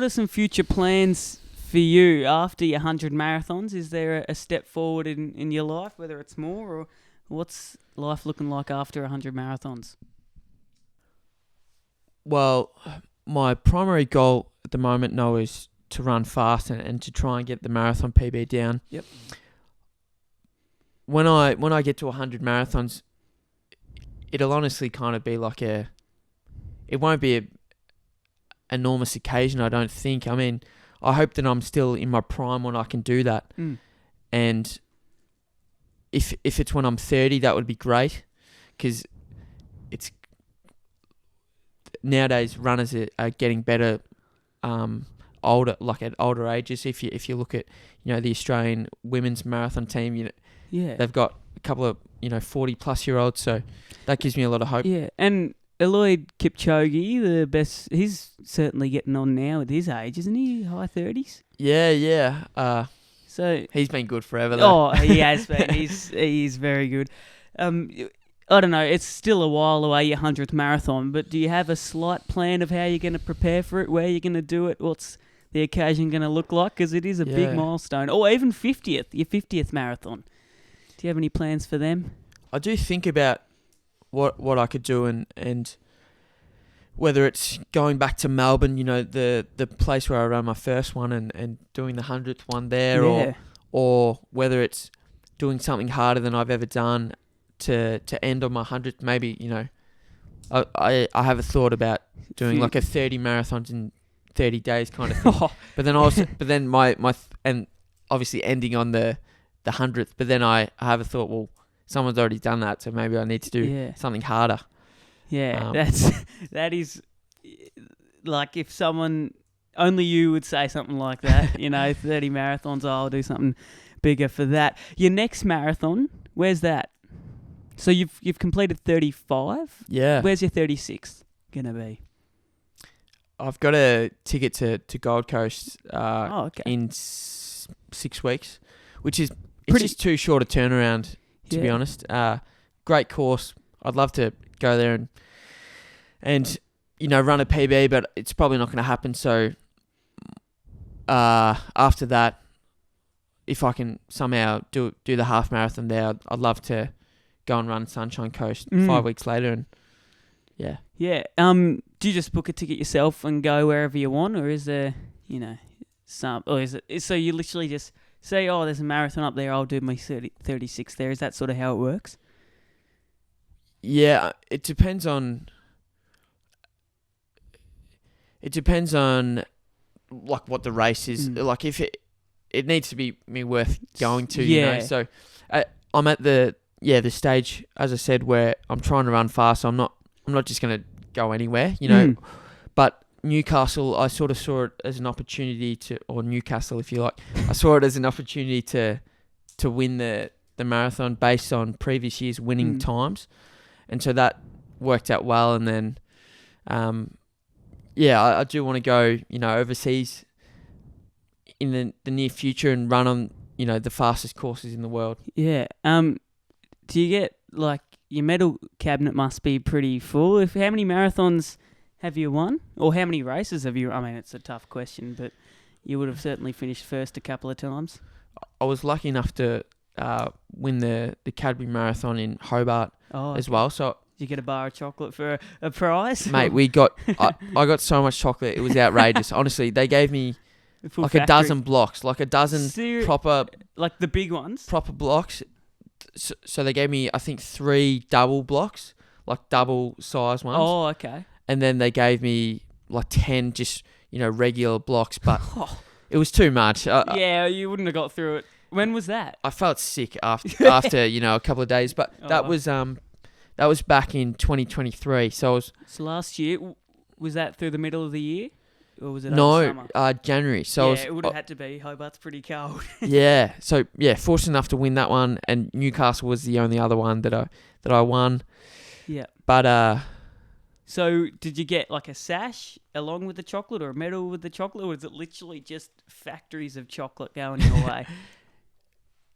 what are some future plans for you after your 100 marathons? Is there a step forward in your life, whether it's more, or what's life looking like after 100 marathons? Well, my primary goal at the moment, Noah, is to run fast and to try and get the marathon PB down. Yep. When I get to 100 marathons, it'll honestly kind of be like it won't be a enormous occasion, I don't think. I mean, I hope that I'm still in my prime when I can do that. And if it's when I'm 30, that would be great, because it's nowadays runners are getting better older, like at older ages. If you look at, the Australian women's marathon team, they've got a couple of 40 plus year olds, so that gives me a lot of hope. Yeah, and Eliud Kipchoge, the best, he's certainly getting on now at his age, isn't he? High 30s? Yeah. So he's been good forever, though. Oh, he has been. He's very good. I don't know, it's still a while away, your 100th marathon, but do you have a slight plan of how you're going to prepare for it, where you're going to do it, what's the occasion going to look like? Because it is a big milestone. Or even your 50th marathon. Do you have any plans for them? I do think about what I could do, and whether it's going back to Melbourne, the place where I ran my first one, and doing the 100th one there, or whether it's doing something harder than I've ever done to end on my 100th. Maybe, I have a thought about doing like a 30 marathons in 30 days kind of thing. But then my and obviously ending on the 100th. But then I have a thought, well, someone's already done that, so maybe I need to do something harder. Yeah, that is like, if someone, only you would say something like that, 30 marathons, I'll do something bigger for that. Your next marathon, where's that? So you've completed 35? Yeah. Where's your 36th going to be? I've got a ticket to Gold Coast in 6 weeks, which is just too short a turnaround, to be honest. Great course. I'd love to go there and run a PB, but it's probably not going to happen. So after that, if I can somehow do the half marathon there, I'd love to go and run Sunshine Coast 5 weeks later. And do you just book a ticket yourself and go wherever you want, or is there some, or is it so you literally just say, oh, there's a marathon up there, I'll do my 36 there? Is that sort of how it works? Yeah, it depends on like what the race is. Like, if it needs to be me worth going to, So I'm at the stage, as I said, where I'm trying to run fast. So I'm not just going to go anywhere, But Newcastle, I sort of saw it as an opportunity or Newcastle, if you like, I saw it as an opportunity to win the marathon based on previous years' winning times. And so that worked out well. And then, I do want to go, overseas in the near future and run on, the fastest courses in the world. Yeah. Do you get, like, your medal cabinet must be pretty full. How many marathons have you won? Or how many races have you... I mean, it's a tough question, but you would have certainly finished first a couple of times. I was lucky enough to win the Cadbury Marathon in Hobart as well. So did you get a bar of chocolate for a prize? Mate, I got so much chocolate, it was outrageous. Honestly, they gave me like factory. A dozen blocks, like a dozen proper... Like the big ones? Proper blocks. So they gave me, I think, 3 double blocks, like double size ones. Oh, okay. And then they gave me like 10 just, regular blocks, but it was too much. You wouldn't have got through it. When was that? I felt sick after a couple of days, but that was back in 2023. So last year. Was that through the middle of the year? Or was it summer? January. So it would have had to be. Hobart's pretty cold. So fortunate enough to win that one, and Newcastle was the only other one that I won. Yeah. But so did you get like a sash along with the chocolate, or a medal with the chocolate, or was it literally just factories of chocolate going your way?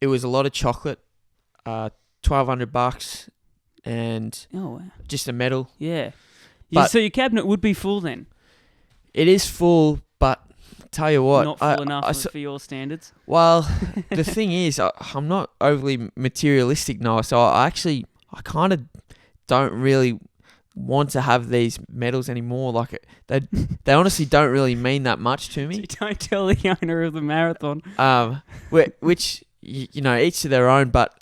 It was a lot of chocolate, $1,200, and just a medal. Yeah. But so your cabinet would be full then? It is full, but tell you what, Not full enough for your standards. Well, the thing is, I'm not overly materialistic, Noah. So I kind of don't really want to have these medals anymore. Like they honestly don't really mean that much to me. So you don't tell the owner of the marathon. Which you know, each to their own. But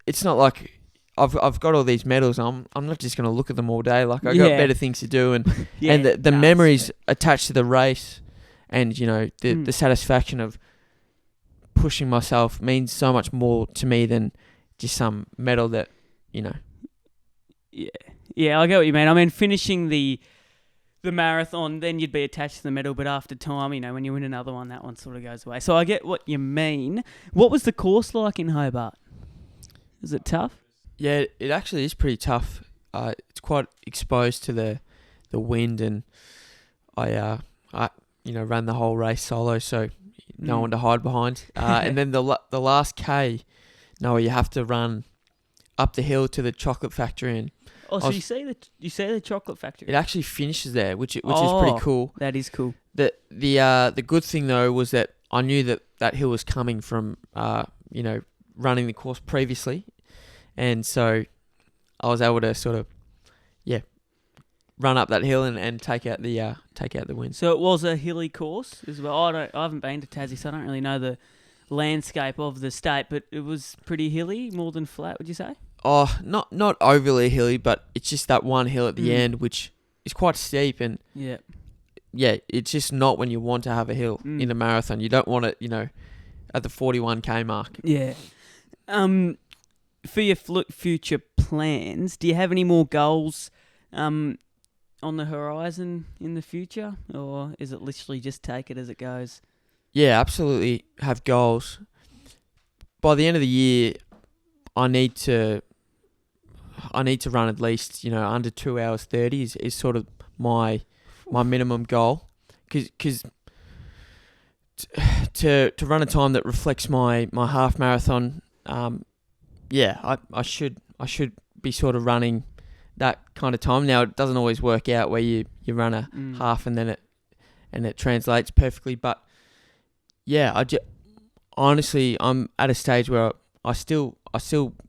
it's not like I've got all these medals. I'm not just gonna look at them all day. Like I got better things to do, and the memories attached to the race, and you know the satisfaction of pushing myself means so much more to me than just some medal that you know. Yeah, I get what you mean. I mean, finishing the marathon, then you'd be attached to the medal, but after time, you know, when you win another one, that one sort of goes away. So I get what you mean. What was the course like in Hobart? Was it tough? Yeah, it actually is pretty tough. It's quite exposed to the wind, and I ran the whole race solo, so no one to hide behind. And then the last K, you have to run up the hill to the chocolate factory, and you see the chocolate factory. It actually finishes there, which is pretty cool. That is cool. The good thing though was that I knew that hill was coming from running the course previously, and so I was able to sort of run up that hill and take out the win. So it was a hilly course as well. I haven't been to Tassie, so I don't really know the landscape of the state, but it was pretty hilly, more than flat, would you say? Oh, not overly hilly, but it's just that one hill at the end, which is quite steep, and it's just not when you want to have a hill in a marathon. You don't want it, at the 41k mark. Yeah. For your future plans, do you have any more goals on the horizon in the future, or is it literally just take it as it goes? Yeah, absolutely have goals. By the end of the year, I need to run at least, under 2 hours 30 is sort of my minimum goal. Because to run a time that reflects my half marathon, I should be sort of running that kind of time. Now it doesn't always work out where you run a half and then it translates perfectly, but honestly I'm at a stage where I still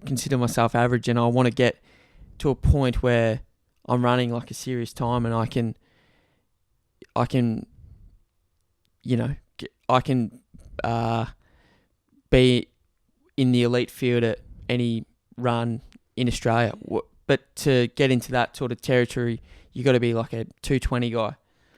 consider myself average, and I want to get to a point where I'm running like a serious time, and I can be in the elite field at any run in Australia. But to get into that sort of territory, you got to be like a 220 guy.